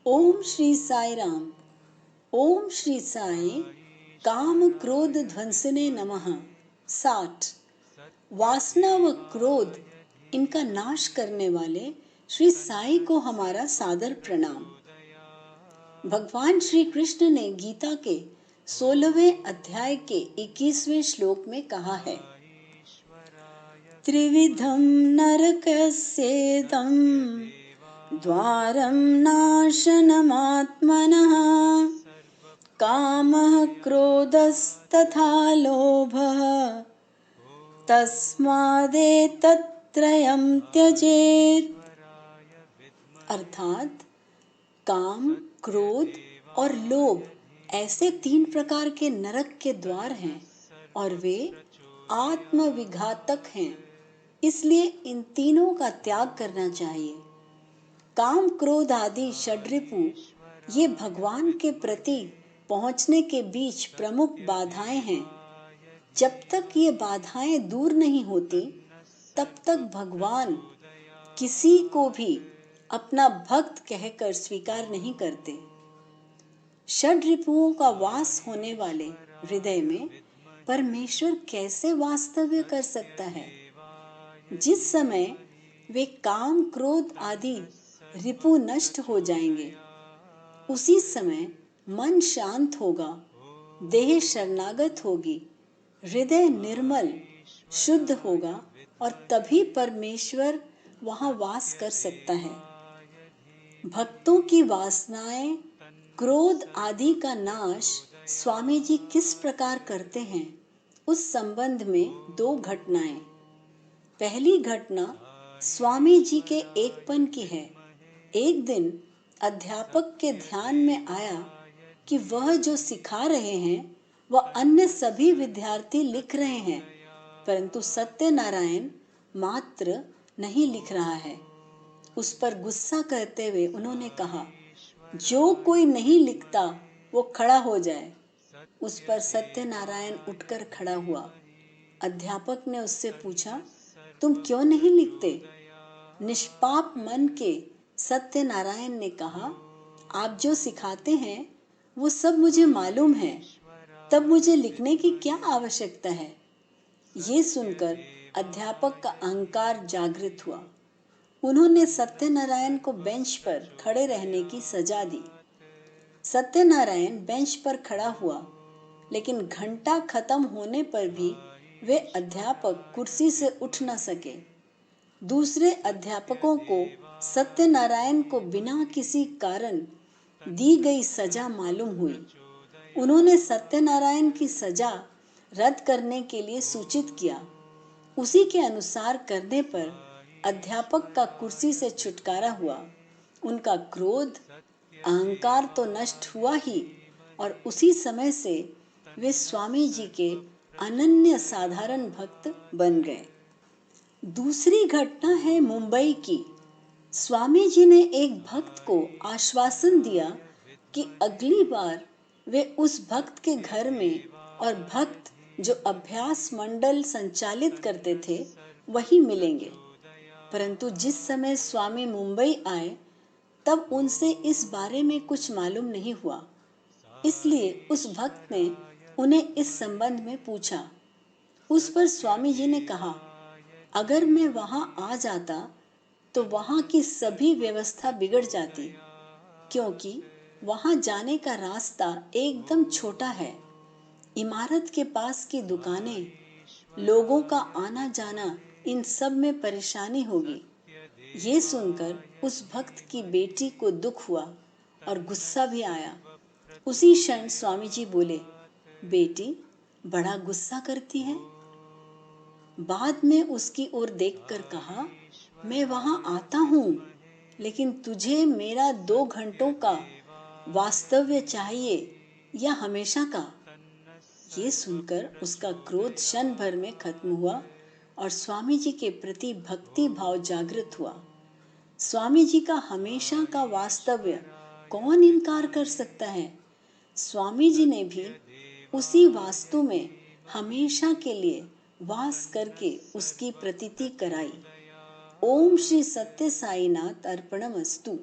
ओम श्री साई राम। ओम श्री साई काम क्रोध ध्वंसने नमः। 60। वासना व क्रोध इनका नाश करने वाले श्री साई को हमारा सादर प्रणाम। भगवान श्री कृष्ण ने गीता के 16वें अध्याय के 21वें श्लोक में कहा है, त्रिविधम नरकस्येदं द्वारं नाशनमात्मनः कामः क्रोधस्तथा लोभः तस्मादेतत्त्रयं त्यजेत्। अर्थात काम, क्रोध और लोभ ऐसे 3 प्रकार के नरक के द्वार हैं और वे आत्मविघातक हैं, इसलिए इन तीनों का त्याग करना चाहिए। काम, क्रोध आदि षड्रिपु ये भगवान के प्रति पहुंचने के बीच प्रमुख बाधाएं हैं। जब तक ये बाधाएं दूर नहीं होती तब तक भगवान किसी को भी अपना भक्त कहकर स्वीकार नहीं करते। षड्रिपुओं का वास होने वाले हृदय में परमेश्वर कैसे वास्तव्य कर सकता है? जिस समय वे काम, क्रोध आदि रिपु नष्ट हो जाएंगे, उसी समय मन शांत होगा, देह शरणागत होगी, हृदय निर्मल शुद्ध होगा और तभी परमेश्वर वहां वास कर सकता है। भक्तों की वासनाएं, क्रोध आदि का नाश स्वामी जी किस प्रकार करते हैं, उस संबंध में 2 घटनाएं। पहली घटना स्वामी जी के एकपन की है। एक दिन अध्यापक के ध्यान में आया कि वह जो सिखा रहे हैं वह अन्य सभी विद्यार्थी लिख रहे हैं, परंतु सत्यनारायण मात्र नहीं लिख रहा है। उस पर गुस्सा करते हुए उन्होंने कहा, जो कोई नहीं लिखता वो खड़ा हो जाए। उस पर सत्यनारायण उठकर खड़ा हुआ। अध्यापक ने उससे पूछा, तुम क्यों नहीं लिखते? निष्पाप मन के सत्यनारायण ने कहा, आप जो सिखाते हैं वो सब मुझे मालूम है, तब मुझे लिखने की क्या आवश्यकता है? ये सुनकर अध्यापक का अहंकार जागृत हुआ। उन्होंने सत्यनारायण को बेंच पर खड़े रहने की सजा दी। सत्यनारायण बेंच पर खड़ा हुआ, लेकिन घंटा खत्म होने पर भी वे अध्यापक कुर्सी से उठ न सके। दूसरे अध्यापकों को सत्यनारायण को बिना किसी कारण दी गई सजा मालूम हुई। उन्होंने सत्यनारायण की सजा रद्द करने के लिए सूचित किया। उसी के अनुसार करने पर अध्यापक का कुर्सी से छुटकारा हुआ। उनका क्रोध, अहंकार तो नष्ट हुआ ही और उसी समय से वे स्वामी जी के अनन्य साधारण भक्त बन गए। दूसरी घटना है मुंबई की। स्वामी जी ने एक भक्त को आश्वासन दिया कि अगली बार वे उस भक्त के घर में और भक्त जो अभ्यास मंडल संचालित करते थे वही मिलेंगे। परंतु जिस समय स्वामी मुंबई आए तब उनसे इस बारे में कुछ मालूम नहीं हुआ, इसलिए उस भक्त ने उन्हें इस संबंध में पूछा। उस पर स्वामी जी ने कहा, अगर मैं वहां आ जाता तो वहां की सभी व्यवस्था बिगड़ जाती, क्योंकि वहां जाने का रास्ता एकदम छोटा है। इमारत के पास की दुकानें, लोगों का आना जाना, इन सब में परेशानी होगी। ये सुनकर उस भक्त की बेटी को दुख हुआ और गुस्सा भी आया। उसी क्षण स्वामी जी बोले, बेटी बड़ा गुस्सा करती है। बाद में उसकी ओर देखकर कहा, मैं वहां आता हूँ, लेकिन तुझे मेरा 2 घंटों का वास्तव्य चाहिए या हमेशा का? ये सुनकर उसका क्रोध क्षण भर में खत्म हुआ और स्वामी जी के प्रति भक्ति भाव जागृत हुआ। स्वामी जी का हमेशा का वास्तव्य कौन इनकार कर सकता है? स्वामी जी ने भी उसी वास्तु में हमेशा के लिए वास करके उसकी प्रतीति कराई। ओम श्री सत्य साईनाथ अर्पणमस्तु।